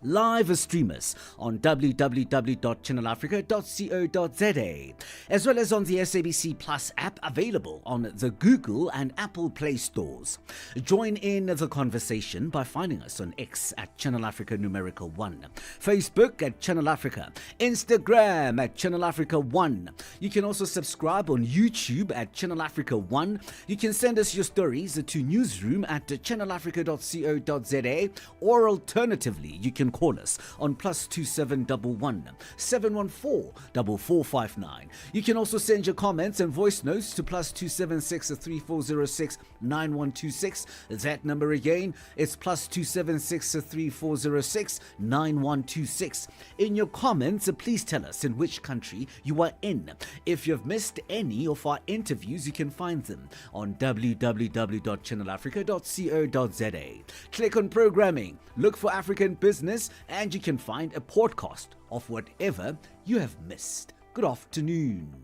live stream us on www.channelafrica.co.za, as well as on the SABC Plus app available on the Google and Apple Play stores. Join in the conversation by finding us on X at Channel Africa numerical 1, Facebook at Channel Africa, Instagram at Channel Africa 1. You can also subscribe on YouTube at Channel Africa 1. You can send us your stories to newsroom at channelafrica.co.za, or alternatively, you can call us on +2711 714 4459. You can also send your comments and voice notes to +276 3406 9126. That number again is +276 3406 9126. In your comments, please tell us in which country you are in. If you've missed any of our interviews, you can find them on www.channelafrica.co.za. Click on programming, look for African Business, and you can find a podcast of whatever you have missed. Good afternoon.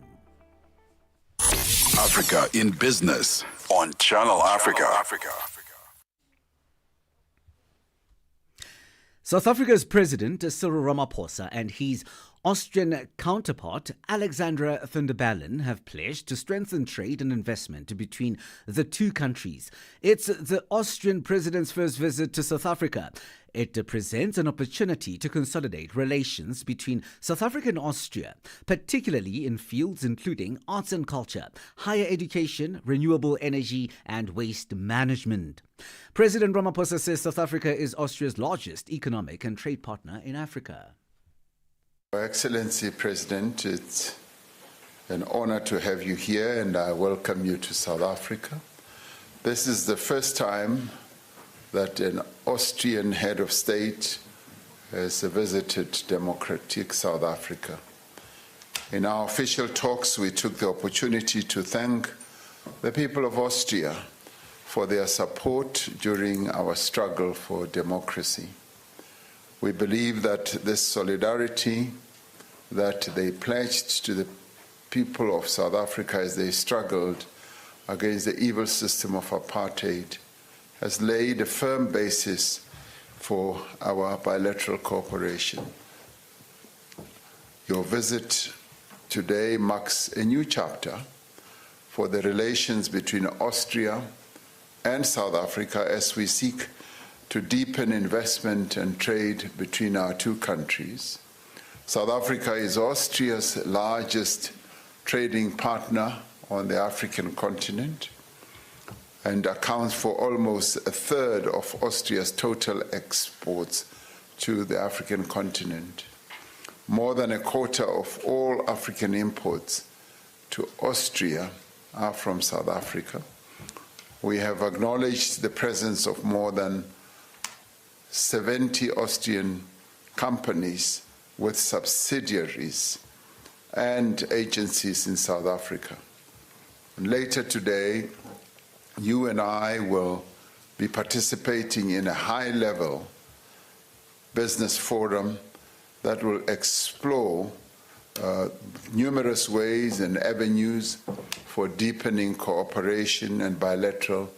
Africa in Business on Channel Africa. South Africa's President Cyril Ramaphosa and his Austrian counterpart Alexandra van der Bellen have pledged to strengthen trade and investment between the two countries. It's the Austrian president's first visit to South Africa. It presents an opportunity to consolidate relations between South Africa and Austria, particularly in fields including arts and culture, higher education, renewable energy, and waste management. President Ramaphosa says South Africa is Austria's largest economic and trade partner in Africa. Your Excellency President, it's an honor to have you here, and I welcome you to South Africa. This is the first time that an Austrian head of state has visited democratic South Africa. In our official talks, we took the opportunity to thank the people of Austria for their support during our struggle for democracy. We believe that this solidarity that they pledged to the people of South Africa as they struggled against the evil system of apartheid has laid a firm basis for our bilateral cooperation. Your visit today marks a new chapter for the relations between Austria and South Africa as we seek to deepen investment and trade between our two countries. South Africa is Austria's largest trading partner on the African continent and accounts for almost a third of Austria's total exports to the African continent. More than a quarter of all African imports to Austria are from South Africa. We have acknowledged the presence of more than 70 Austrian companies with subsidiaries and agencies in South Africa. And later today, you and I will be participating in a high-level business forum that will explore numerous ways and avenues for deepening cooperation and bilateral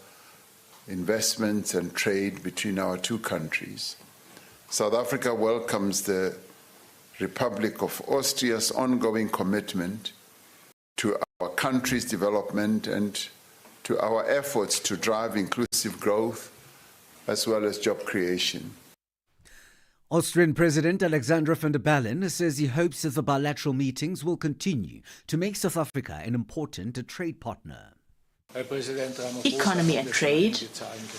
investments and trade between our two countries. South Africa welcomes the Republic of Austria's ongoing commitment to our country's development and to our efforts to drive inclusive growth as well as job creation. Austrian President Alexandra van der Bellen says he hopes that the bilateral meetings will continue to make South Africa an important trade partner. Economy and trade.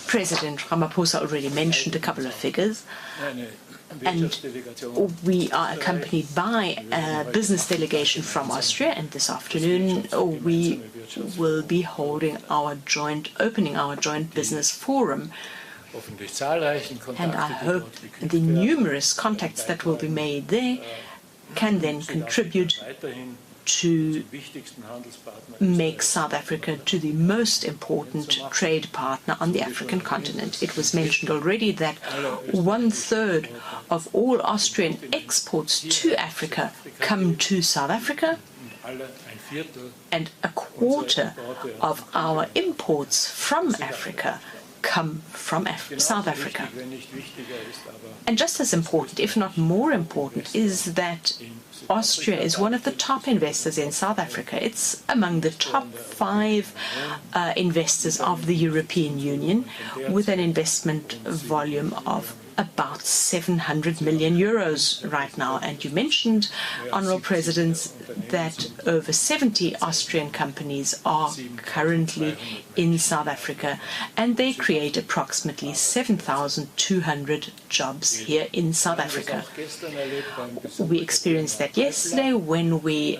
President Ramaphosa already mentioned a couple of figures. And we are accompanied by a business delegation from Austria, and this afternoon we will be opening our joint business forum. And I hope the numerous contacts that will be made there can then contribute to make South Africa to the most important trade partner on the African continent. It was mentioned already that 1/3 of all Austrian exports to Africa come to South Africa, and 1/4 of our imports from Africa come from South Africa. And just as important, if not more important, is that Austria is one of the top investors in South Africa. It's among the top 5 investors of the European Union, with an investment volume of about 700 million euros right now. And you mentioned, Honourable President, that over 70 Austrian companies are currently in South Africa, and they create approximately 7,200 jobs here in South Africa. We experienced that yesterday when we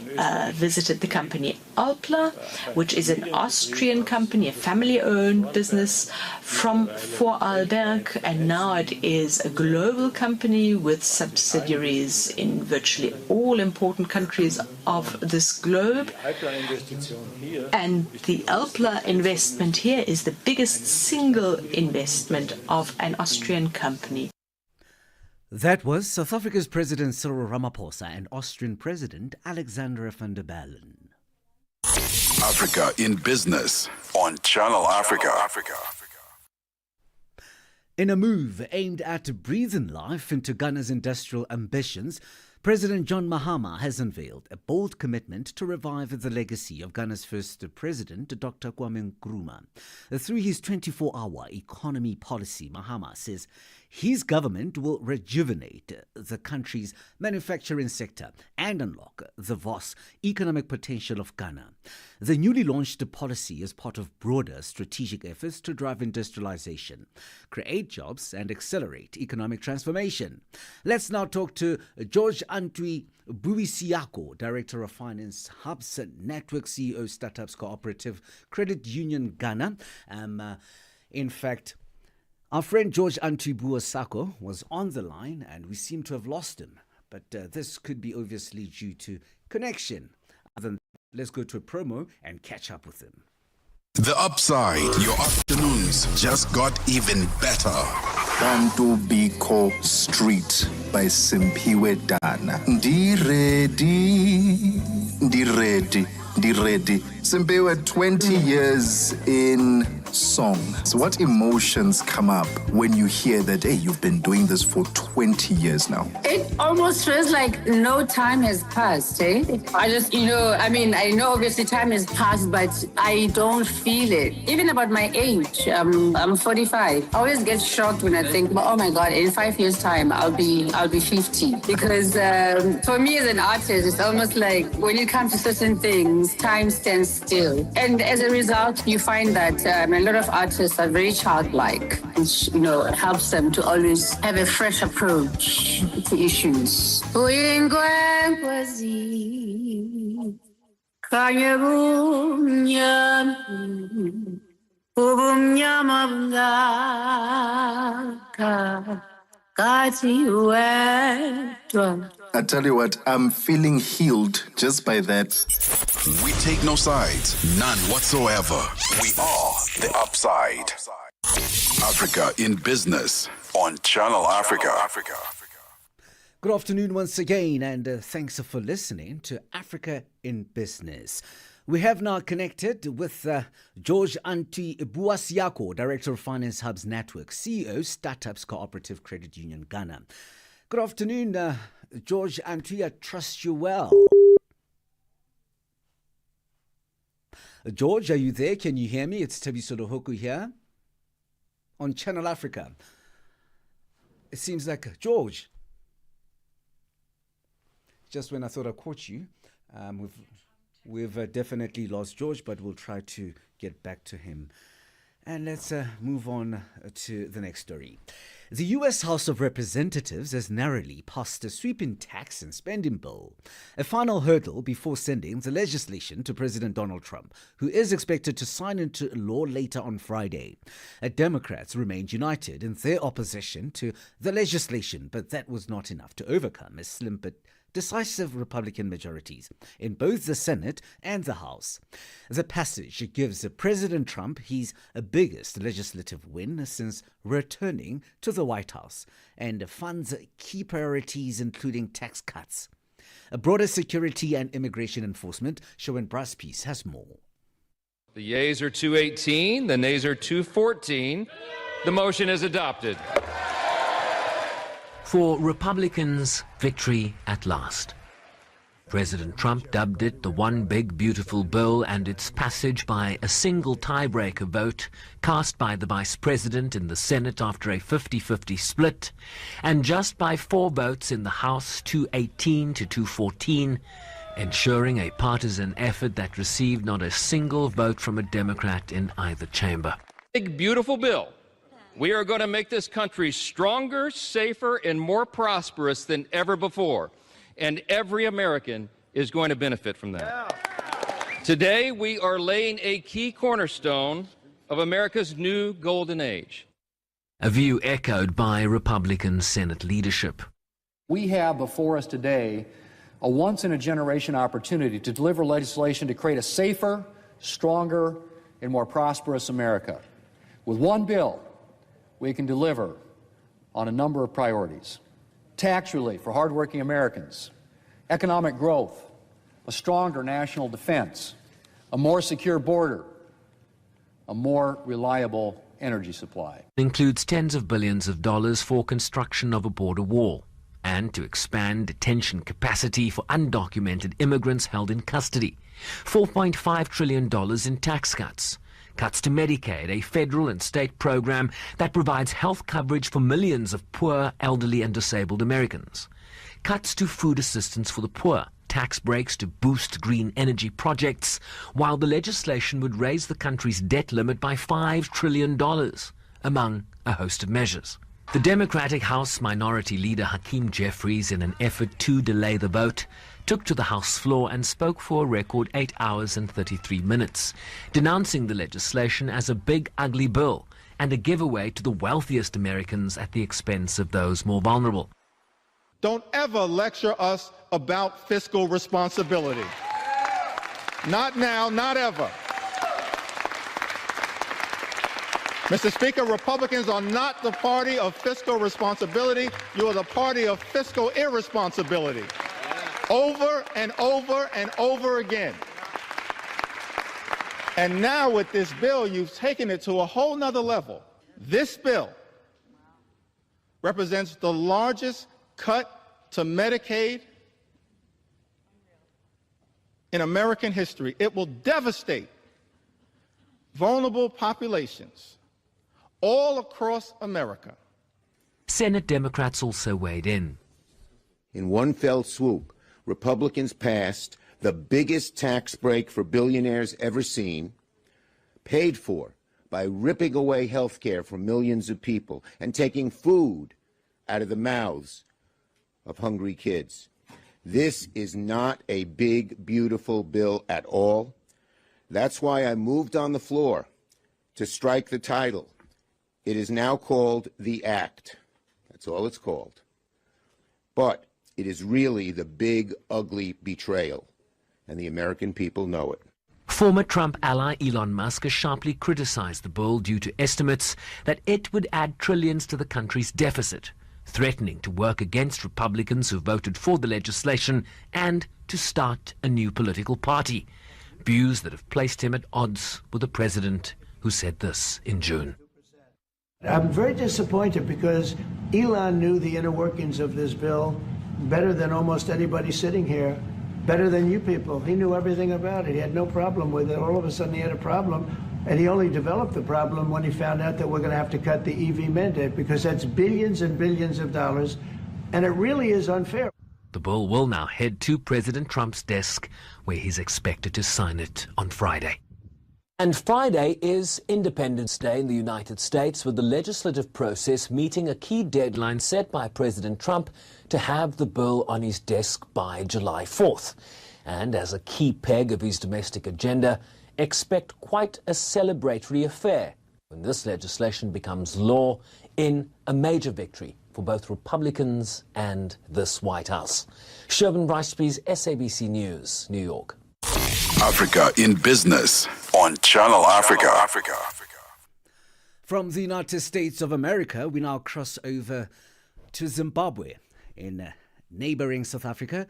visited the company Alpla, which is an Austrian company, a family-owned business from Vorarlberg, and now it is a global company with subsidiaries in virtually all important countries of this globe. And the Alpla investment here is the biggest single investment of an Austrian company. That was South Africa's President Cyril Ramaphosa and Austrian President Alexander van der Bellen. Africa in Business on Channel Africa. In a move aimed at breathing life into Ghana's industrial ambitions, President John Mahama has unveiled a bold commitment to revive the legacy of Ghana's first president, Dr. Kwame Nkrumah. Through his 24-hour economy policy, Mahama says his government will rejuvenate the country's manufacturing sector and unlock the vast economic potential of Ghana. The newly launched policy is part of broader strategic efforts to drive industrialization, create jobs, and accelerate economic transformation. Let's now talk to George Antwi Buisiako, Director of Finance Hubs Network, CEO, Startups Cooperative Credit Union Ghana. In fact, our friend George Antwi Buisiako was on the line and we seem to have lost him. But this could be obviously due to connection. Other than that, let's go to a promo and catch up with him. The Upside, your afternoons just got even better. Bantu Biko Street by Simpiwe Dana. Ndi ready. Simpiwe, 20 years in song. So what emotions come up when you hear that, hey, you've been doing this for 20 years now? It almost feels like no time has passed, eh? I just, I know obviously time has passed, but I don't feel it. Even about my age, I'm 45. I always get shocked when I think, oh my God, in 5 years' time, I'll be 50. Because for me as an artist, it's almost like when it comes to certain things, time stands still. And as a result, you find that a lot of artists are very childlike, which, helps them to always have a fresh approach to issues. I tell you what, I'm feeling healed just by that. We take no sides, none whatsoever. We are the Upside. Africa in Business on Channel Africa. Good afternoon once again, and thanks for listening to Africa in Business. We have now connected with George Antwi Buisiako, Director of Finance Hubs Network, CEO, Startups Cooperative Credit Union Ghana. Good afternoon, George Antwi. I trust you well. George, are you there? Can you hear me? It's Thabiso Lehoko here on Channel Africa. It seems like George. Just when I thought I caught you, we've definitely lost George, but we'll try to get back to him. And let's move on to the next story. The U.S. House of Representatives has narrowly passed a sweeping tax and spending bill, a final hurdle before sending the legislation to President Donald Trump, who is expected to sign into law later on Friday. Democrats remained united in their opposition to the legislation, but that was not enough to overcome a slim but decisive Republican majorities in both the Senate and the House. The passage gives President Trump his biggest legislative win since returning to the White House and funds key priorities including tax cuts, a broader security and immigration enforcement. Shawan Braspies has more. The yeas are 218, the nays are 214. The motion is adopted. For Republicans, victory at last. President Trump dubbed it the One Big Beautiful Bill, and its passage by a single tiebreaker vote cast by the Vice President in the Senate after a 50-50 split, and just by 4 votes in the House, 218 to 214, ensuring a partisan effort that received not a single vote from a Democrat in either chamber. Big beautiful bill. We are going to make this country stronger, safer, and more prosperous than ever before. And every American is going to benefit from that. Today, we are laying a key cornerstone of America's new golden age. A view echoed by Republican Senate leadership. We have before us today a once-in-a-generation opportunity to deliver legislation to create a safer, stronger, and more prosperous America. With one bill, we can deliver on a number of priorities. Tax relief for hardworking Americans, economic growth, a stronger national defense, a more secure border, a more reliable energy supply. It includes tens of billions of dollars for construction of a border wall and to expand detention capacity for undocumented immigrants held in custody. $4.5 trillion in tax cuts. Cuts to Medicaid, a federal and state program that provides health coverage for millions of poor, elderly and disabled Americans. Cuts to food assistance for the poor, tax breaks to boost green energy projects, while the legislation would raise the country's debt limit by $5 trillion, among a host of measures. The Democratic House Minority Leader Hakeem Jeffries, in an effort to delay the vote, took to the House floor and spoke for a record 8 hours and 33 minutes, denouncing the legislation as a big, ugly bill and a giveaway to the wealthiest Americans at the expense of those more vulnerable. Don't ever lecture us about fiscal responsibility. Not now, not ever. Mr. Speaker, Republicans are not the party of fiscal responsibility. You are the party of fiscal irresponsibility. Over and over and over again. And now with this bill, you've taken it to a whole nother level. This bill represents the largest cut to Medicaid in American history. It will devastate vulnerable populations all across America. Senate Democrats also weighed in. In one fell swoop, Republicans passed the biggest tax break for billionaires ever seen, paid for by ripping away health care for millions of people and taking food out of the mouths of hungry kids. This is not a big, beautiful bill at all. That's why I moved on the floor to strike the title. It is now called the Act. That's all it's called. But it is really the big, ugly betrayal, and the American people know it. Former Trump ally Elon Musk has sharply criticized the bill due to estimates that it would add trillions to the country's deficit, threatening to work against Republicans who voted for the legislation and to start a new political party. Views that have placed him at odds with the president, who said this in June. I'm very disappointed because Elon knew the inner workings of this bill better than almost anybody sitting here, better than you people. He knew everything about it. He had no problem with it. All of a sudden he had a problem, and he only developed the problem when he found out that we're going to have to cut the EV mandate, because that's billions and billions of dollars, and it really is unfair. The bill will now head to President Trump's desk, where he's expected to sign it on Friday. And Friday is Independence Day in the United States, with the legislative process meeting a key deadline set by President Trump to have the bill on his desk by July 4th. And as a key peg of his domestic agenda, expect quite a celebratory affair when this legislation becomes law, in a major victory for both Republicans and this White House. Shervin Riceby's SABC News, New York. Africa in Business on Channel Africa. From the United States of America, we now cross over to Zimbabwe. In neighboring South Africa,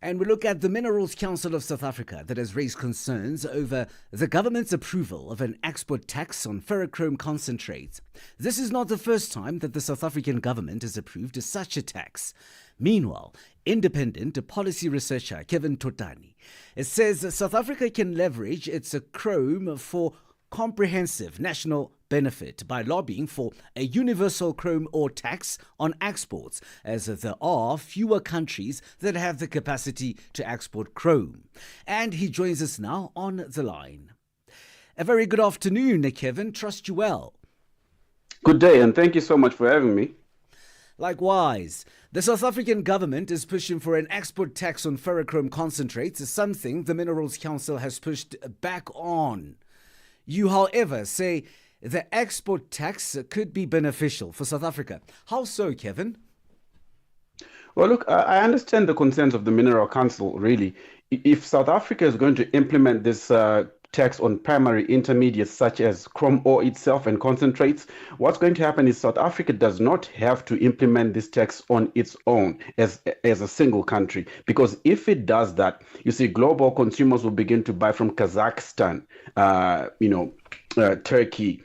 And we look at the Minerals Council of South Africa that has raised concerns over the government's approval of an export tax on ferrochrome concentrate. This is not the first time that the South African government has approved such a tax. Meanwhile, independent policy researcher Kevin Totani says that South Africa can leverage its chrome for comprehensive national benefit by lobbying for a universal chrome ore tax on exports, as there are fewer countries that have the capacity to export chrome. And he joins us now on the line. A very good afternoon, Kevin. Trust you well. Good day, and thank you so much for having me. Likewise, the South African government is pushing for an export tax on ferrochrome concentrates, something the Minerals Council has pushed back on. You, however, say the export tax could be beneficial for South Africa. How so, Kevin? Well, look, I understand the concerns of the Mineral Council, really. If South Africa is going to implement this tax on primary intermediates such as chrome ore itself and concentrates, what's going to happen is South Africa does not have to implement this tax on its own as a single country, because if it does that, you see, global consumers will begin to buy from Kazakhstan, Turkey,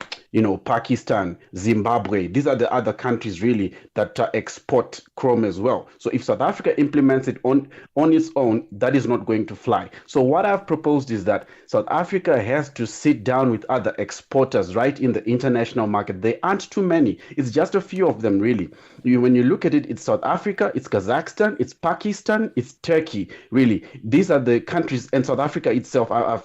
Pakistan, Zimbabwe. These are the other countries really that export chrome as well. So if South Africa implements it on its own, that is not going to fly. So what I've proposed is that South Africa has to sit down with other exporters right in the international market. There aren't too many. It's just a few of them really. When you look at it, it's South Africa, it's Kazakhstan, it's Pakistan, it's Turkey. Really, these are the countries, and South Africa itself. I've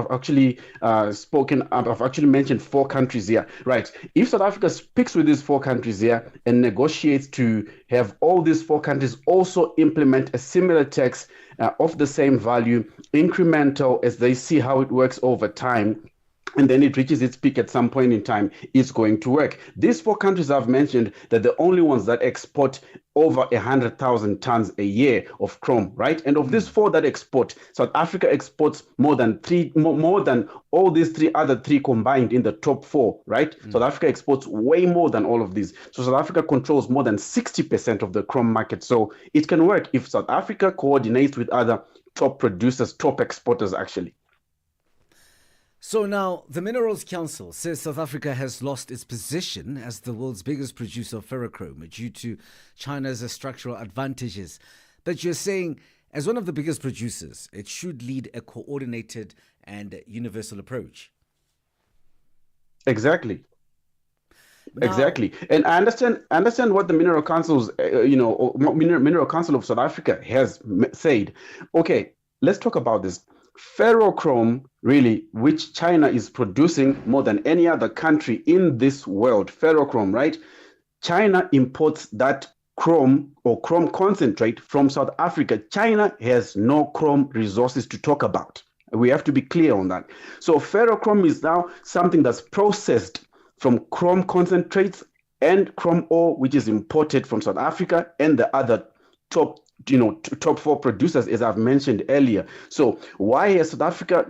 actually I've actually mentioned 4 countries here, right? If South Africa speaks with these 4 countries here and negotiates to have all these 4 countries also implement a similar tax of the same value, incremental, as they see how it works over time, and then it reaches its peak at some point in time, it's going to work. These 4 countries I've mentioned, that the only ones that export over 100,000 tons a year of chrome, right? And of these 4 that export, South Africa exports more than all these other three combined in the top 4, right? South Africa exports way more than all of these. So South Africa controls more than 60% of the chrome market. So it can work if South Africa coordinates with other top producers, top exporters actually. So now, the Minerals Council says South Africa has lost its position as the world's biggest producer of ferrochrome due to China's structural advantages. But you're saying, as one of the biggest producers, it should lead a coordinated and universal approach. Exactly. Exactly, and I understand what the Mineral Council's, Mineral Council of South Africa has said. Okay, let's talk about this. Ferrochrome, really, which China is producing more than any other country in this world, ferrochrome, right? China imports that chrome or chrome concentrate from South Africa. China has no chrome resources to talk about. We have to be clear on that. So ferrochrome is now something that's processed from chrome concentrates and chrome ore, which is imported from South Africa and the other top 4 producers, as I've mentioned earlier. So why has South Africa,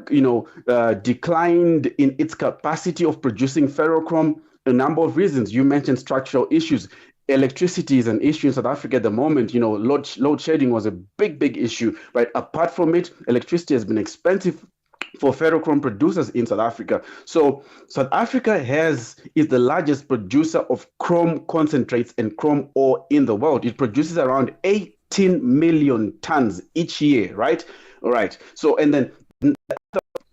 declined in its capacity of producing ferrochrome? A number of reasons. You mentioned structural issues. Electricity is an issue in South Africa at the moment. Load shedding was a big issue, right? Apart from it, electricity has been expensive for ferrochrome producers in South Africa. So South Africa is the largest producer of chrome concentrates and chrome ore in the world. It produces around 18 million tons each year, right? All right. So, and then the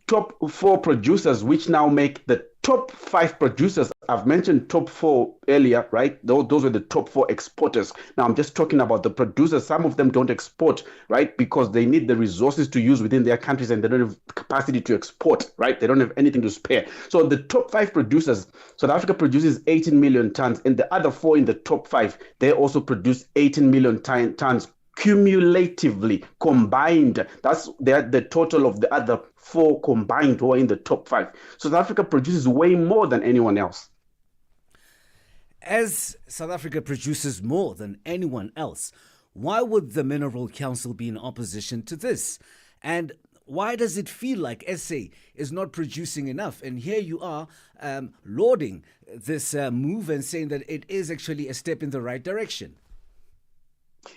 top 4 producers, which now make the top 5 producers. I've mentioned top 4 earlier, right? Those were the top 4 exporters. Now I'm just talking about the producers. Some of them don't export, right? Because they need the resources to use within their countries and they don't have capacity to export, right? They don't have anything to spare. So the top 5 producers, South Africa produces 18 million tons, and the other 4 in the top 5, they also produce 18 million tons cumulatively combined. That's the total of the other 4 combined who are in the top 5. South Africa produces way more than anyone else. As South Africa produces more than anyone else, why would the Mineral Council be in opposition to this? And why does it feel like SA is not producing enough? And here you are lauding this move and saying that it is actually a step in the right direction.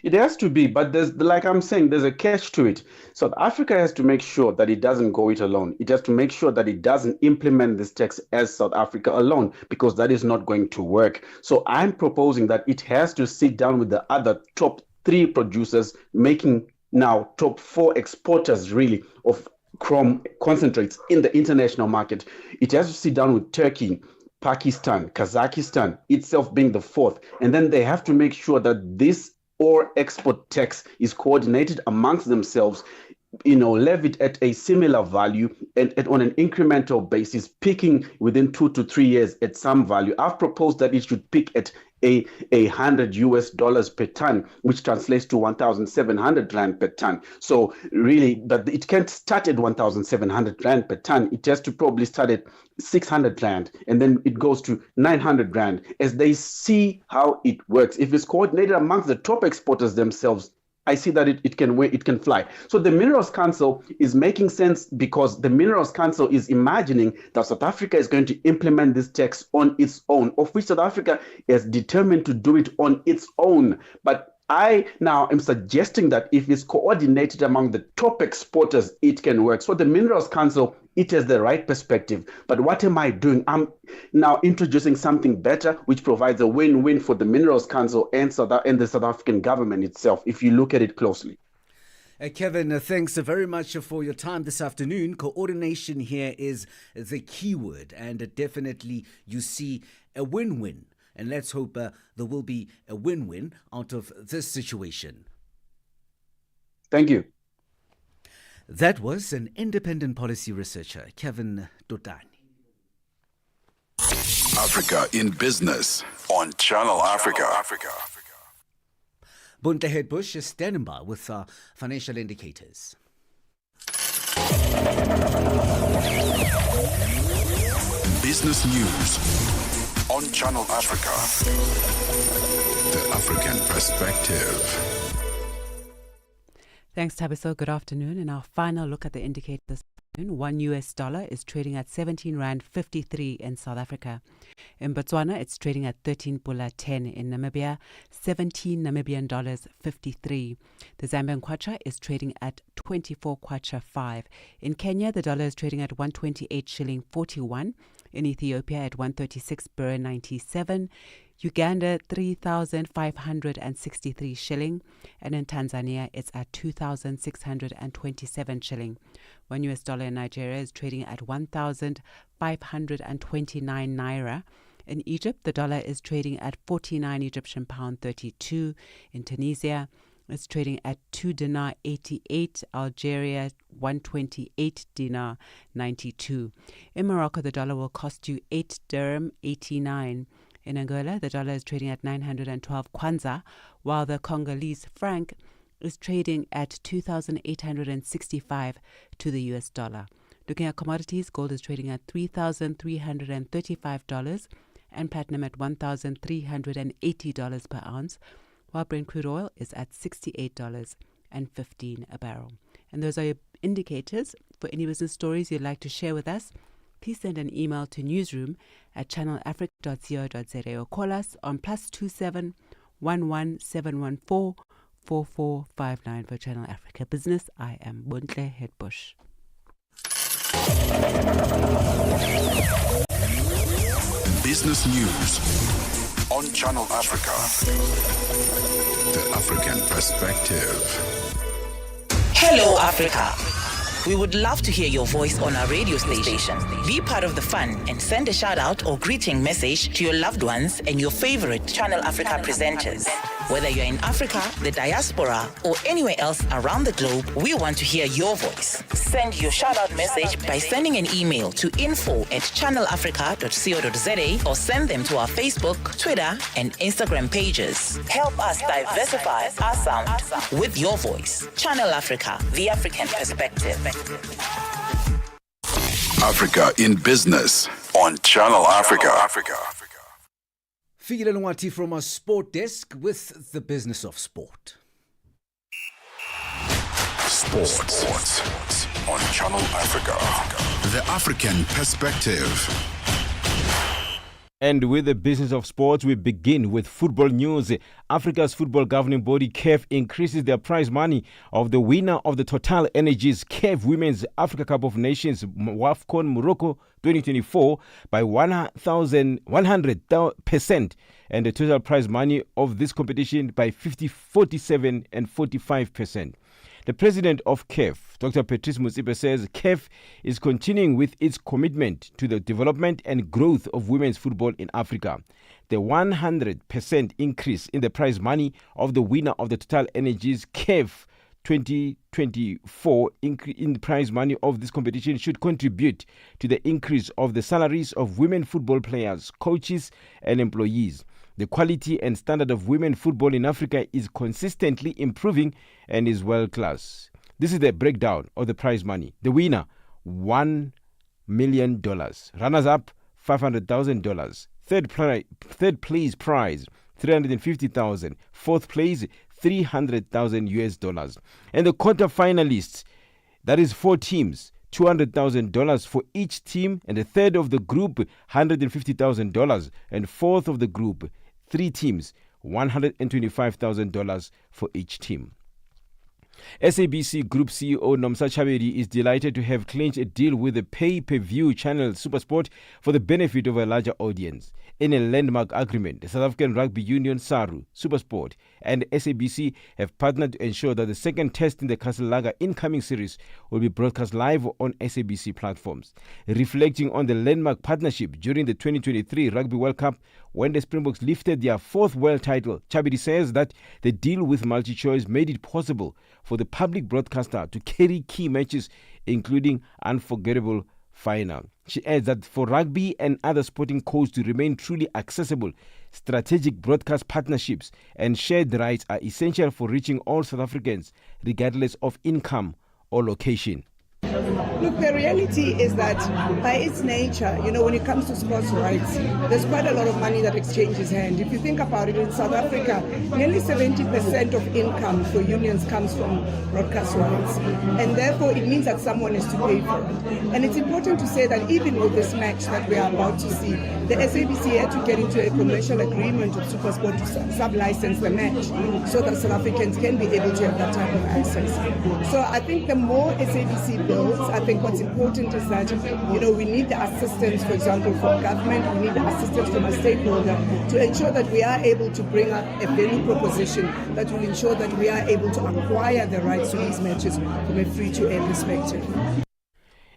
It has to be, but there's, like I'm saying, there's a catch to it. South Africa has to make sure that it doesn't go it alone. It has to make sure that it doesn't implement this tax as South Africa alone, because that is not going to work. So I'm proposing that it has to sit down with the other top 3 producers, making now top 4 exporters really of chrome concentrates in the international market. It has to sit down with Turkey, Pakistan, Kazakhstan, itself being the 4th, and then they have to make sure that this or export tax is coordinated amongst themselves, levied at a similar value and on an incremental basis, peaking within 2 to 3 years at some value. I've proposed that it should peak at $100 per ton, which translates to 1,700 rand per ton. So really, but it can't start at 1,700 rand per ton. It has to probably start at 600 rand, and then it goes to 900 rand as they see how it works. If it's coordinated amongst the top exporters themselves, I see that it can fly. So the Minerals Council is making sense because the Minerals Council is imagining that South Africa is going to implement this tax on its own, of which South Africa is determined to do it on its own. But I now am suggesting that if it's coordinated among the top exporters, it can work. So the Minerals Council, it has the right perspective. But what am I doing? I'm now introducing something better, which provides a win-win for the Minerals Council and the South African government itself, if you look at it closely. Kevin, thanks very much for your time this afternoon. Coordination here is the key word, and definitely you see a win-win. And let's hope there will be a win-win out of this situation. Thank you. That was an independent policy researcher, Kevin Dotani. Africa in Business on Channel Africa. Bunte Headbush is standing by with our financial indicators. Business news on Channel Africa. The African perspective. Thanks, Thabiso. Good afternoon. And our final look at the indicator this afternoon. $1 is trading at 17 Rand 53 in South Africa. In Botswana, it's trading at 13 Pula 10. In Namibia, 17 Namibian dollars 53. The Zambian kwacha is trading at 24 kwacha 5. In Kenya, the dollar is trading at 128 shilling 41. In Ethiopia, at 136 birr 97. Uganda, 3,563 shilling, and in Tanzania, it's at 2,627 shilling. $1 in Nigeria is trading at 1,529 naira. In Egypt, the dollar is trading at 49 Egyptian pound 32. In Tunisia, it's trading at 2 dinar 88. Algeria, 128 dinar 92. In Morocco, the dollar will cost you 8 dirham 89. In Angola, the dollar is trading at 912 kwanza, while the Congolese franc is trading at 2,865 to the US dollar. Looking at commodities, gold is trading at $3,335 and platinum at $1,380 per ounce, while Brent crude oil is at $68.15 a barrel. And those are your indicators. For any business stories you'd like to share with us, please send an email to newsroom@channelafrica.co.za or call us on +27 11 714 4459 for Channel Africa Business. I am Buntle Headbush. Business news on Channel Africa. The African perspective. Hello, Africa. We would love to hear your voice on our radio station. Be part of the fun and send a shout out or greeting message to your loved ones and your favorite Channel Africa presenters. Whether you're in Africa, the diaspora, or anywhere else around the globe, we want to hear your voice. Send your shout out message by sending an email to info@channelafrica.co.za or send them to our Facebook, Twitter, and Instagram pages. Help us diversify our sound with your voice. Channel Africa, the African perspective. Africa in Business on Channel Africa. Figile Nwati from our sport desk with the business of sport. Sports on Channel Africa. The African perspective. And with the business of sports, we begin with football news. Africa's football governing body, CAF, increases their prize money of the winner of the Total Energies CAF Women's Africa Cup of Nations WAFCON Morocco 2024 by 100%, and the total prize money of this competition by 47 and 45%. The president of CAF, Dr. Patrice Motsepe, says CAF is continuing with its commitment to the development and growth of women's football in Africa. The 100% increase in the prize money of the winner of the Total Energies CAF 2024 in the prize money of this competition should contribute to the increase of the salaries of women football players, coaches, and employees. The quality and standard of women football in Africa is consistently improving and is world class. This is the breakdown of the prize money. The winner, $1 million. Runners up, $500,000. Third place prize, $350,000. Fourth place, $300,000. And the quarter-finalists, that is 4 teams, $200,000 for each team, and the third of the group, $150,000, and fourth of the group, 3 teams, $125,000 for each team. SABC Group CEO Nomsa Chabedi is delighted to have clinched a deal with the pay-per-view channel SuperSport for the benefit of a larger audience. In a landmark agreement, the South African Rugby Union, SARU, SuperSport, and SABC have partnered to ensure that the second test in the Castle Lager incoming series will be broadcast live on SABC platforms. Reflecting on the landmark partnership during the 2023 Rugby World Cup, when the Springboks lifted their 4th world title, Chabedi says that the deal with MultiChoice made it possible for the public broadcaster to carry key matches, including unforgettable final. She adds that for rugby and other sporting codes to remain truly accessible, strategic broadcast partnerships and shared rights are essential for reaching all South Africans, regardless of income or location. Look, the reality is that by its nature, when it comes to sports rights, there's quite a lot of money that exchanges hands. If you think about it, in South Africa, nearly 70% of income for unions comes from broadcast rights. And therefore, it means that someone is to pay for it. And it's important to say that even with this match that we are about to see, the SABC had to get into a commercial agreement with SuperSport to sub-license the match so that South Africans can be able to have that type of access. So I think the more SABC builds, I think what's important is that, we need the assistance, for example, from government, we need the assistance from a stakeholder to ensure that we are able to bring up a value proposition that will ensure that we are able to acquire the rights to these matches from a free-to-air perspective.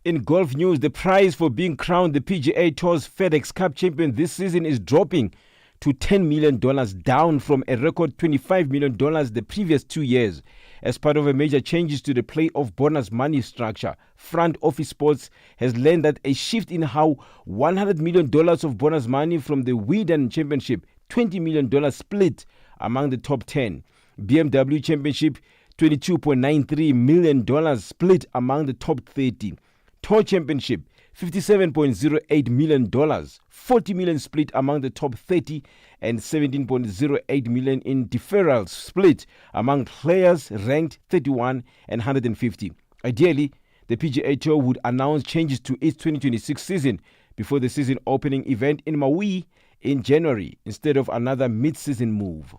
In golf news, the prize for being crowned the PGA Tour's FedEx Cup champion this season is dropping to $10 million, down from a record $25 million the previous 2 years. As part of a major changes to the playoff bonus money structure, Front Office Sports has learned that a shift in how $100 million of bonus money from the Widen Championship, $20 million split among the top 10. BMW Championship, $22.93 million split among the top 30. Tour Championship, $57.08 million, $40 million split among the top 30, and $17.08 million in deferrals split among players ranked 31 and 150. Ideally, the PGA Tour would announce changes to its 2026 season before the season opening event in Maui in January instead of another mid-season move.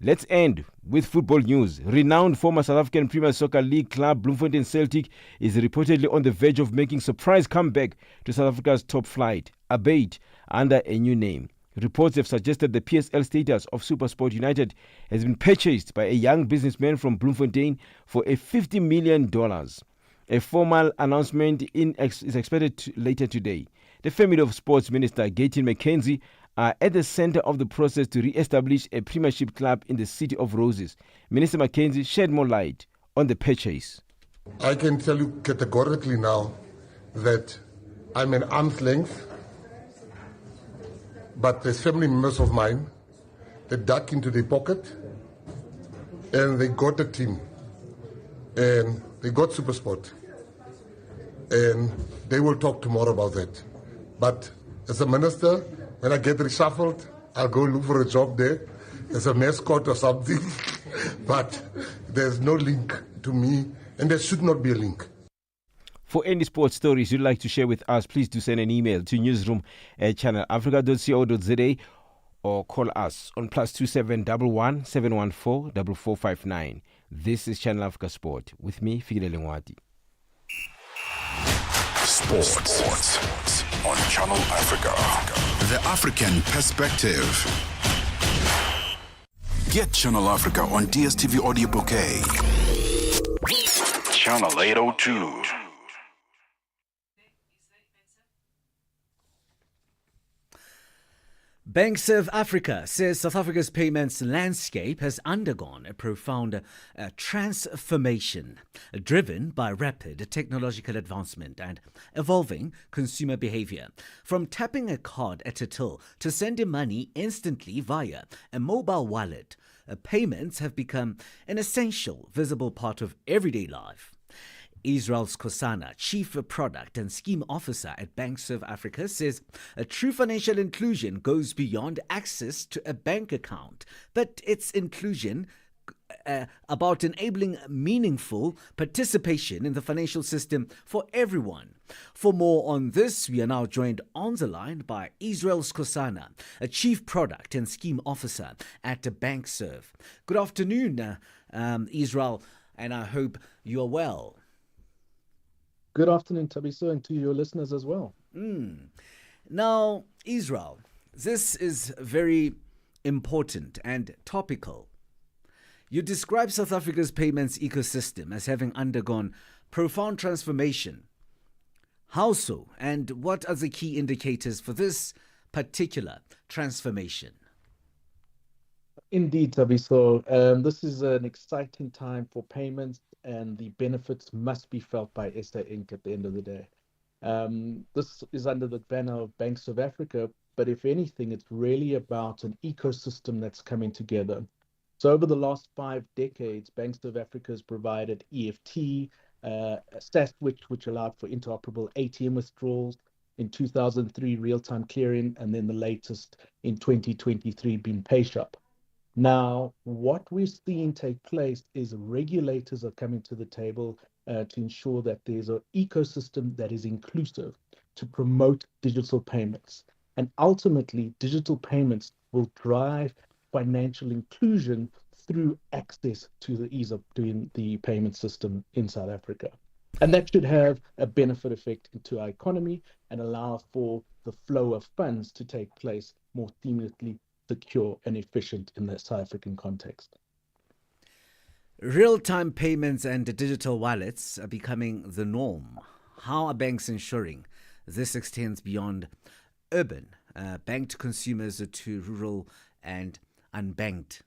Let's end with football news. Renowned former South African Premier Soccer League club Bloemfontein Celtic is reportedly on the verge of making surprise comeback to South Africa's top flight, albeit under a new name. Reports have suggested the PSL status of SuperSport United has been purchased by a young businessman from Bloemfontein for a $50 million. A formal announcement is expected later today. The family of Sports Minister Gayton McKenzie are at the center of the process to re-establish a premiership club in the City of Roses. Minister McKenzie shed more light on the purchase. I can tell you categorically now that I'm an arm's length, but there's family members of mine that dug into their pocket and they got a team and they got SuperSport and they will talk tomorrow about that. But as a minister, when I get reshuffled, I'll go look for a job there as a mascot or something. But there's no link to me, and there should not be a link. For any sports stories you'd like to share with us, please do send an email to newsroom@channelafrica.co.za or call us on +2711 714 4459. This is Channel Africa Sport with me, Fikile Lengwati. Sports on Channel Africa. The African perspective. Get Channel Africa on DSTV Audio Bouquet. Channel 802. Bankserve Africa says South Africa's payments landscape has undergone a profound transformation, driven by rapid technological advancement and evolving consumer behavior. From tapping a card at a till to sending money instantly via a mobile wallet, payments have become an essential, visible part of everyday life. Israel Skosana, Chief Product and Scheme Officer at Bankserve Africa, says a true financial inclusion goes beyond access to a bank account, but its inclusion about enabling meaningful participation in the financial system for everyone. For more on this, we are now joined on the line by Israel Skosana, a Chief Product and Scheme Officer at Bankserve. Good afternoon, Israel, and I hope you are well. Good afternoon, Thabiso, and to your listeners as well. Now, Israel, this is very important and topical. You describe South Africa's payments ecosystem as having undergone profound transformation. How so, and what are the key indicators for this particular transformation? Indeed, Thabiso. This is an exciting time for payments, and the benefits must be felt by SA Inc. at the end of the day. This is under the banner of Banks of Africa, but if anything, it's really about an ecosystem that's coming together. So over the last 5 decades, Banks of Africa has provided EFT, SAS, which allowed for interoperable ATM withdrawals, in 2003, real-time clearing, and then the latest in 2023 being PayShop. Now, what we're seeing take place is regulators are coming to the table to ensure that there's an ecosystem that is inclusive to promote digital payments. And ultimately, digital payments will drive financial inclusion through access to the ease of doing the payment system in South Africa. And that should have a benefit effect into our economy and allow for the flow of funds to take place more seamlessly, secure and efficient in the South African context. Real-time payments and digital wallets are becoming the norm. How are banks ensuring this extends beyond urban, banked consumers to rural and unbanked?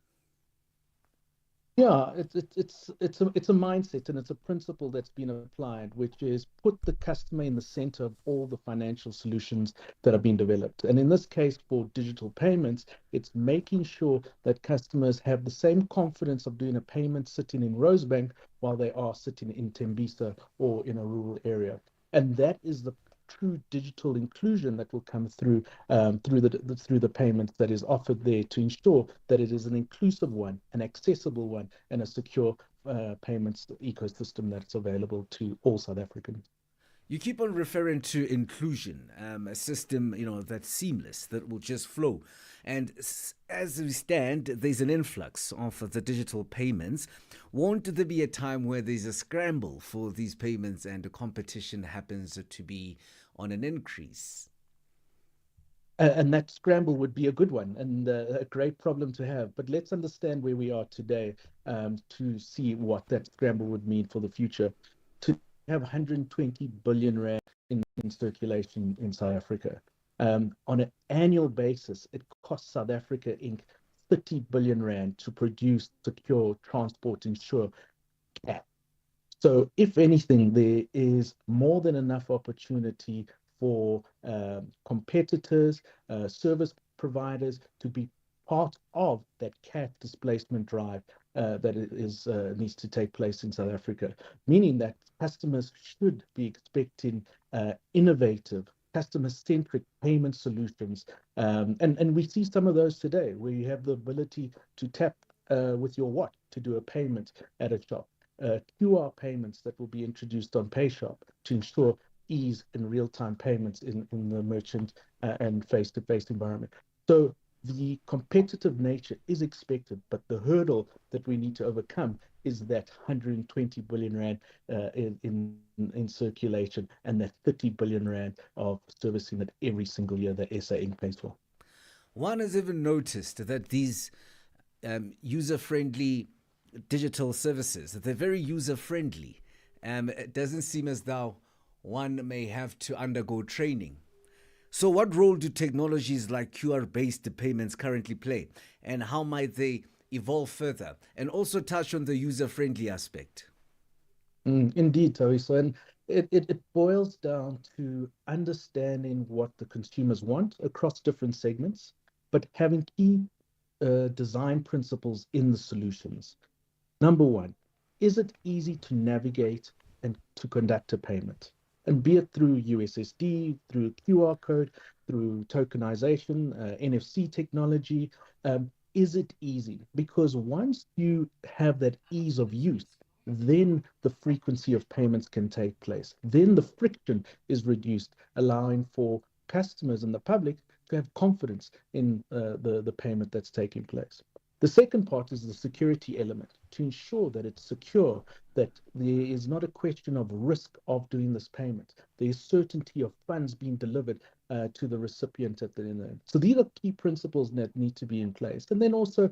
Yeah, it's a mindset and it's a principle that's been applied, which is put the customer in the center of all the financial solutions that are being developed. And in this case, for digital payments, it's making sure that customers have the same confidence of doing a payment sitting in Rosebank while they are sitting in Tembisa or in a rural area. And that is the true digital inclusion that will come through through the payments that is offered there to ensure that it is an inclusive one, an accessible one, and a secure payments ecosystem that's available to all South Africans. You keep on referring to inclusion, a system that's seamless, that will just flow. And as we stand, there's an influx of the digital payments. Won't there be a time where there's a scramble for these payments and the competition happens to be on an increase? And that scramble would be a good one and a great problem to have. But let's understand where we are today to see what that scramble would mean for the future. To have 120 billion rand in circulation in South Africa. On an annual basis, it costs South Africa Inc. 30 billion rand to produce, secure, transport, insure cash. So if anything, there is more than enough opportunity for competitors, service providers to be part of that cash displacement drive that needs to take place in South Africa, meaning that customers should be expecting innovative, customer-centric payment solutions. And we see some of those today, where you have the ability to tap with your watch to do a payment at a shop. QR payments that will be introduced on PayShop to ensure ease in real-time payments in the merchant and face-to-face environment. So the competitive nature is expected, but the hurdle that we need to overcome is that 120 billion rand in circulation and that 30 billion rand of servicing that every single year that SA Inc. pays for. One has even noticed that these user-friendly digital services, that they're very user-friendly. It doesn't seem as though one may have to undergo training. So what role do technologies like QR-based payments currently play, and how might they evolve further? And also touch on the user-friendly aspect. Indeed, Thabiso. And it boils down to understanding what the consumers want across different segments, but having key design principles in the solutions. Number one, is it easy to navigate and to conduct a payment? And be it through USSD, through QR code, through tokenization, NFC technology, is it easy? Because once you have that ease of use, then the frequency of payments can take place. Then the friction is reduced, allowing for customers and the public to have confidence in the payment that's taking place. The second part is the security element, to ensure that it's secure, that there is not a question of risk of doing this payment. There is certainty of funds being delivered to the recipient at the end. So these are key principles that need to be in place. And then also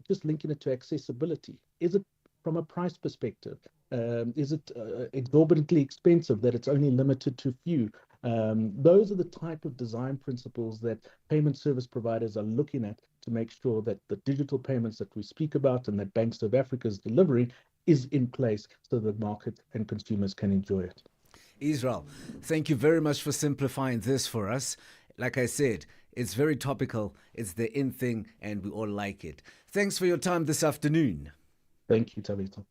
just linking it to accessibility. Is it from a price perspective? Is it exorbitantly expensive that it's only limited to few? Those are the type of design principles that payment service providers are looking at to make sure that the digital payments that we speak about and that Bank of Africa is delivering is in place so that market and consumers can enjoy it. Israel, thank you very much for simplifying this for us. Like I said, it's very topical, it's the in thing, and we all like it. Thanks for your time this afternoon. Thank you, Thabiso.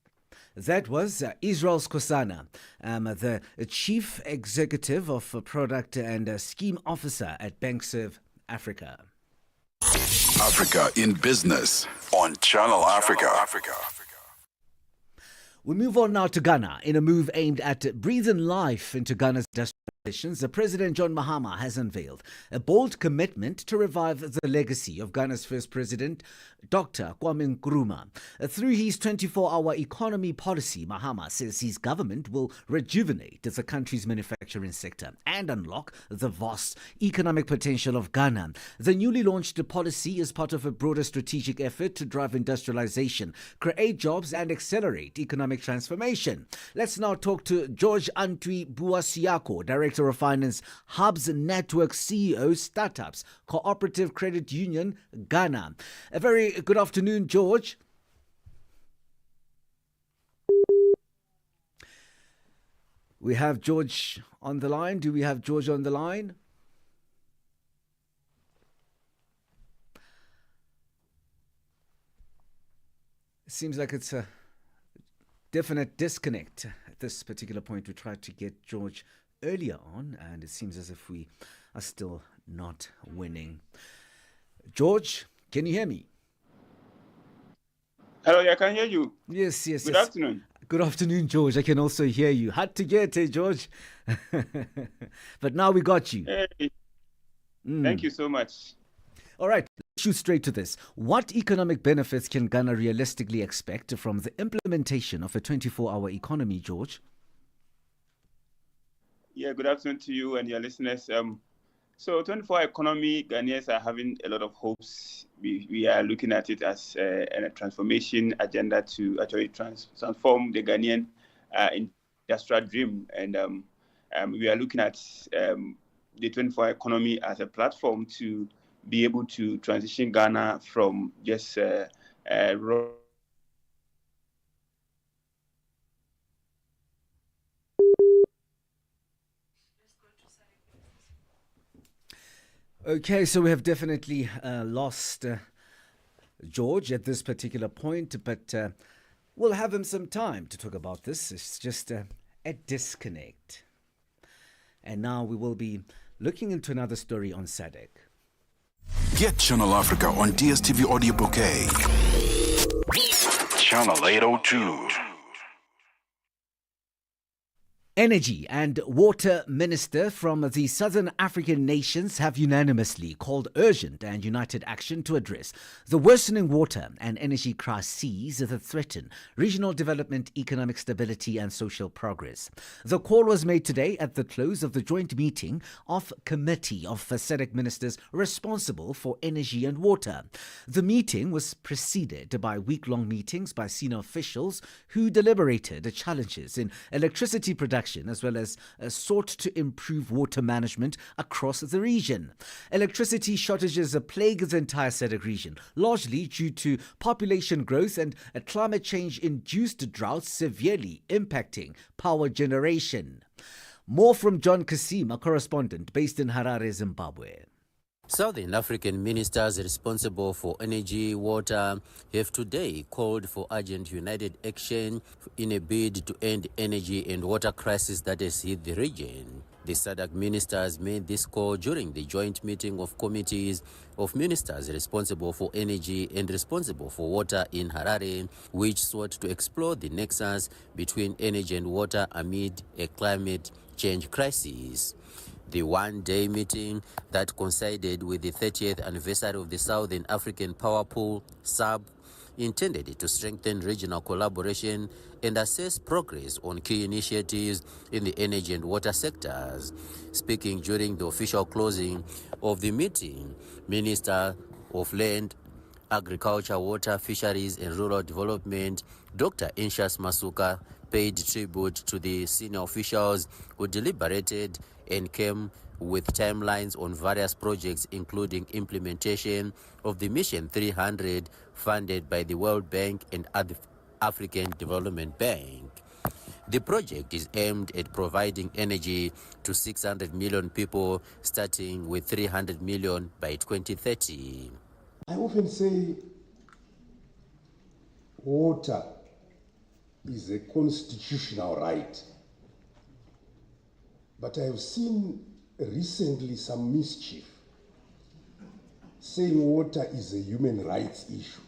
That was Israel Skosana, the Chief Executive of Product and Scheme Officer at Bank of Africa. Africa in Business on Channel Africa. We move on now to Ghana in a move aimed at breathing life into Ghana's industrial ambitions. President John Mahama has unveiled a bold commitment to revive the legacy of Ghana's first president, Dr. Kwame Nkrumah. Through his 24-hour economy policy, Mahama says his government will rejuvenate the country's manufacturing sector and unlock the vast economic potential of Ghana. The newly launched policy is part of a broader strategic effort to drive industrialization, create jobs, and accelerate economic transformation. Let's now talk to George Antwi Buasiako, Director of Finance, Hubs Network CEO, Startups, Cooperative Credit Union, Ghana. A very good afternoon, George. We have George on the line. Do we have George on the line? It seems like it's a definite disconnect at this particular point. We tried to get George earlier on, and it seems as if we are still not winning. George, can you hear me? Hello, I can hear you. Yes. Good afternoon. Good afternoon, George. I can also hear you. Hard to get, George? But now we got you. Hey. Thank you so much. All right, let's shoot straight to this. What economic benefits can Ghana realistically expect from the implementation of a 24-hour economy, George? Yeah, good afternoon to you and your listeners. So 24-hour economy, Ghanaians are having a lot of hopes. We are looking at it as a transformation agenda to actually transform the Ghanaian industrial dream. And we are looking at the 24-hour economy as a platform to be able to transition Ghana from just raw. Okay, so we have definitely lost George at this particular point, but we'll have him some time to talk about this. It's just a disconnect. And now we will be looking into another story on SADC. Get Channel Africa on DSTV Audio Bouquet. Channel 802. Energy and Water Minister from the Southern African nations have unanimously called urgent and united action to address the worsening water and energy crises that threaten regional development, economic stability and social progress. The call was made today at the close of the joint meeting of Committee of SADC Ministers responsible for energy and water. The meeting was preceded by week-long meetings by senior officials who deliberated the challenges in electricity production as well as sought to improve water management across the region. Electricity shortages plague the entire SADC region, largely due to population growth and climate change-induced droughts severely impacting power generation. More from John Kasima, correspondent based in Harare, Zimbabwe. Southern African ministers responsible for energy, water, have today called for urgent united action in a bid to end energy and water crisis that has hit the region. The SADC ministers made this call during the joint meeting of committees of ministers responsible for energy and responsible for water in Harare, which sought to explore the nexus between energy and water amid a climate change crisis. The one-day meeting that coincided with the 30th anniversary of the Southern African Power Pool, SAP, intended to strengthen regional collaboration and assess progress on key initiatives in the energy and water sectors. Speaking during the official closing of the meeting, Minister of Land, Agriculture, Water, Fisheries and Rural Development, Dr. Inshas Masuka, paid tribute to the senior officials who deliberated and came with timelines on various projects, including implementation of the Mission 300 funded by the World Bank and the African Development Bank. The project is aimed at providing energy to 600 million people, starting with 300 million by 2030. I often say water is a constitutional right. But I have seen recently some mischief saying water is a human rights issue.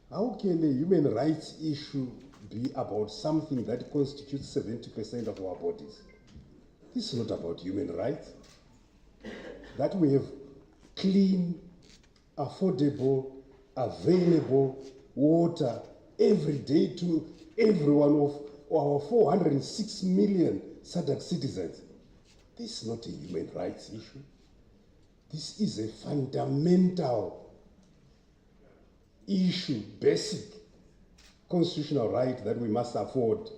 How can a human rights issue be about something that constitutes 70% of our bodies? This is not about human rights. That we have clean, affordable, available water every day to every one of our 406 million SADC citizens. This is not a human rights issue. This is a fundamental issue, basic constitutional right that we must afford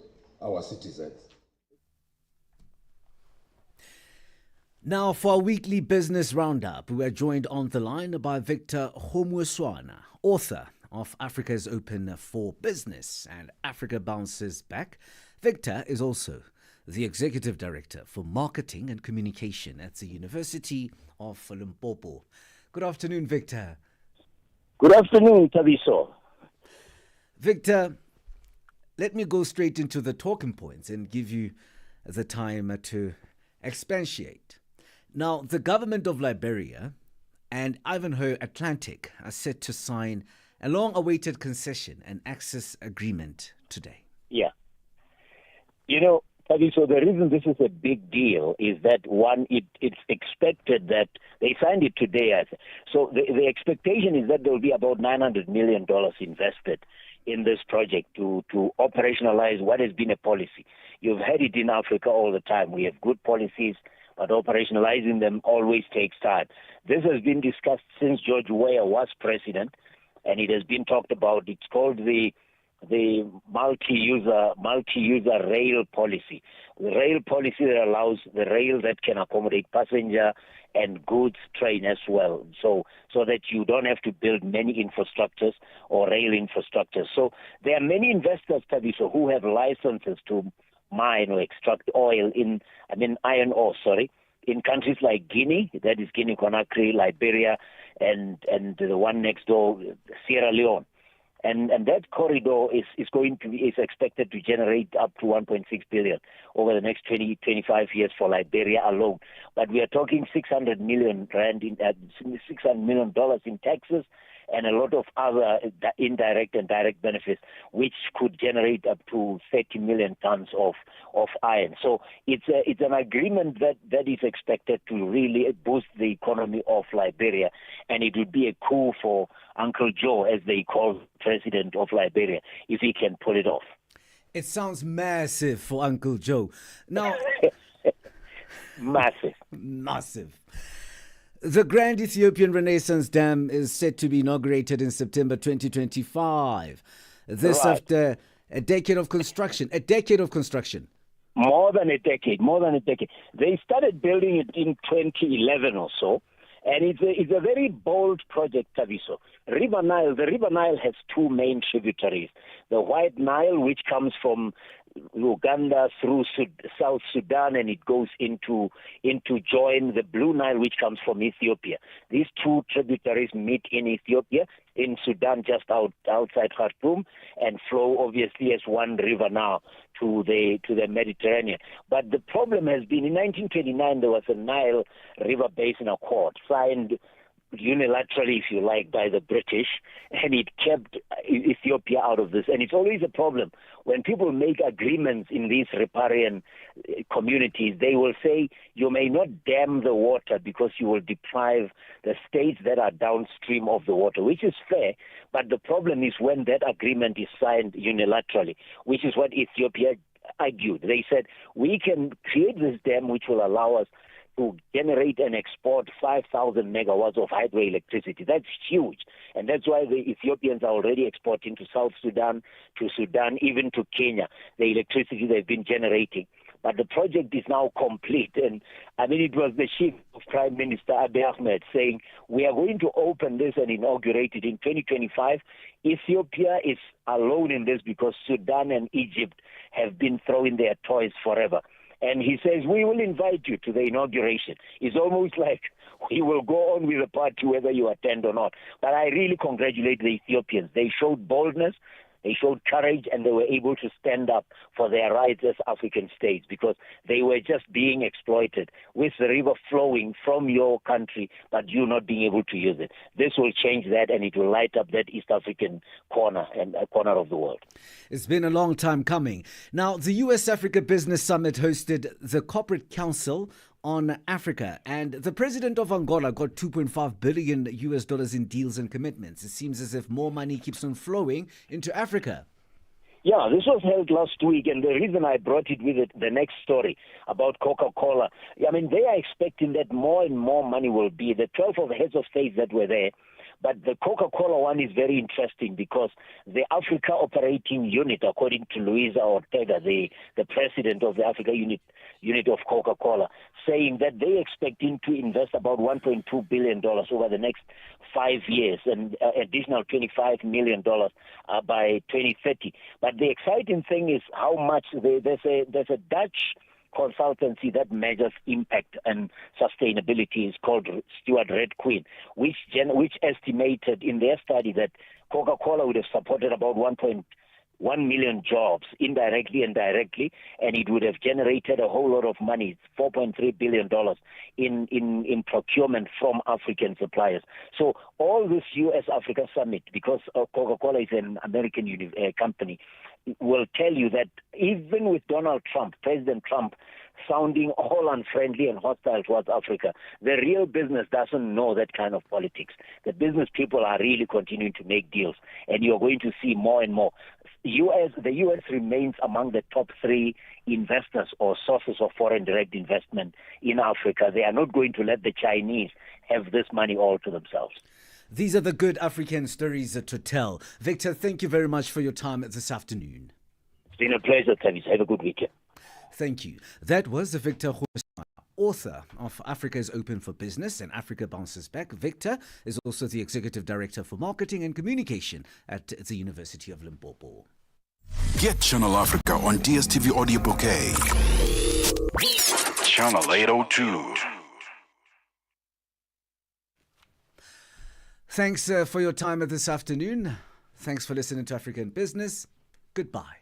our citizens. Now, for our weekly business roundup, we are joined on the line by Victor Homweswana, author of Africa is Open for Business and Africa Bounces Back. Victor is also the Executive Director for Marketing and Communication at the University of Limpopo. Good afternoon, Victor. Good afternoon, Thabiso. Victor, let me go straight into the talking points and give you the time to expatiate. Now, the government of Liberia and Ivanhoe Atlantic are set to sign a long-awaited concession and access agreement today. Yeah. You know, so the reason this is a big deal is that, one, it's expected that they signed it today. So the expectation is that there will be about $900 million invested in this project to operationalize what has been a policy. You've had it in Africa all the time. We have good policies, but operationalizing them always takes time. This has been discussed since George Weah was president, and it has been talked about. It's called the multi-user rail policy. The rail policy that allows the rail that can accommodate passenger and goods train as well, so that you don't have to build many infrastructures or rail infrastructures. So there are many investors, Thabiso, who have licenses to mine or extract iron ore, in countries like Guinea, that is Guinea-Conakry, Liberia, and the one next door, Sierra Leone. And that corridor is expected to generate up to 1.6 billion over the next 25 years for Liberia alone. But we are talking $600 million in taxes and a lot of other indirect and direct benefits, which could generate up to 30 million tons of iron. So it's an agreement that is expected to really boost the economy of Liberia, and it would be a coup for Uncle Joe, as they call the president of Liberia, if he can pull it off. It sounds massive for Uncle Joe. Now, massive. The Grand Ethiopian Renaissance Dam is set to be inaugurated in September 2025. This Right. after a decade of construction. More than a decade. They started building it in 2011 or so, and it's a very bold project, Thabiso. The River Nile has two main tributaries. The White Nile, which comes from Uganda through South Sudan, and it goes into join the Blue Nile, which comes from Ethiopia. These two tributaries meet in Ethiopia, in Sudan, just outside Khartoum, and flow obviously as one river now to the Mediterranean. But the problem has been, in 1929 there was a Nile River Basin Accord signed unilaterally, if you like, by the British, and it kept Ethiopia out of this. And it's always a problem when people make agreements in these riparian communities. They will say you may not dam the water because you will deprive the states that are downstream of the water, which is fair. But the problem is when that agreement is signed unilaterally, which is what Ethiopia argued. They said we can create this dam which will allow us to generate and export 5,000 megawatts of hydroelectricity. That's huge. And that's why the Ethiopians are already exporting to South Sudan, even to Kenya, the electricity they've been generating. But the project is now complete. And I mean, it was the chief of Prime Minister Abiy Ahmed saying, we are going to open this and inaugurate it in 2025. Ethiopia is alone in this because Sudan and Egypt have been throwing their toys forever. And he says, we will invite you to the inauguration. It's almost like we will go on with the party whether you attend or not. But I really congratulate the Ethiopians. They showed boldness, they showed courage, and they were able to stand up for their rights as African states because they were just being exploited with the river flowing from your country, but you not being able to use it. This will change that, and it will light up that East African corner and a corner of the world. It's been a long time coming. Now, the US-Africa Business Summit hosted the Corporate Council on Africa, and the president of Angola got $2.5 billion in deals and commitments. It seems as if more money keeps on flowing into Africa. Yeah, this was held last week, and the reason I brought it with it, the next story about Coca-Cola, I mean, they are expecting that more and more money will be. The 12 of the heads of states that were there, but the Coca-Cola one is very interesting because the Africa Operating Unit, according to Luisa Ortega, the president of the Africa unit of Coca-Cola, saying that they're expecting to invest about $1.2 billion over the next 5 years and additional $25 million by 2030. But the exciting thing is how much there's a Dutch consultancy that measures impact and sustainability is called Stuart Red Queen, which estimated in their study that Coca-Cola would have supported about 1.1 million jobs, indirectly and directly, and it would have generated a whole lot of money, $4.3 billion in procurement from African suppliers. So all this U.S.-Africa summit, because Coca-Cola is an American company, will tell you that even with President Trump, sounding all unfriendly and hostile towards Africa, the real business doesn't know that kind of politics. The business people are really continuing to make deals, and you're going to see more and more. The U.S. remains among the top 3 investors or sources of foreign direct investment in Africa. They are not going to let the Chinese have this money all to themselves. These are the good African stories to tell. Victor, thank you very much for your time this afternoon. It's been a pleasure, Travis. Have a good weekend. Thank you. That was Victor, author of Africa is Open for Business and Africa Bounces Back. Victor is also the Executive Director for Marketing and Communication at the University of Limpopo. Get Channel Africa on DSTV Audio Bouquet. Channel 802. Thanks for your time this afternoon. Thanks for listening to African Business. Goodbye.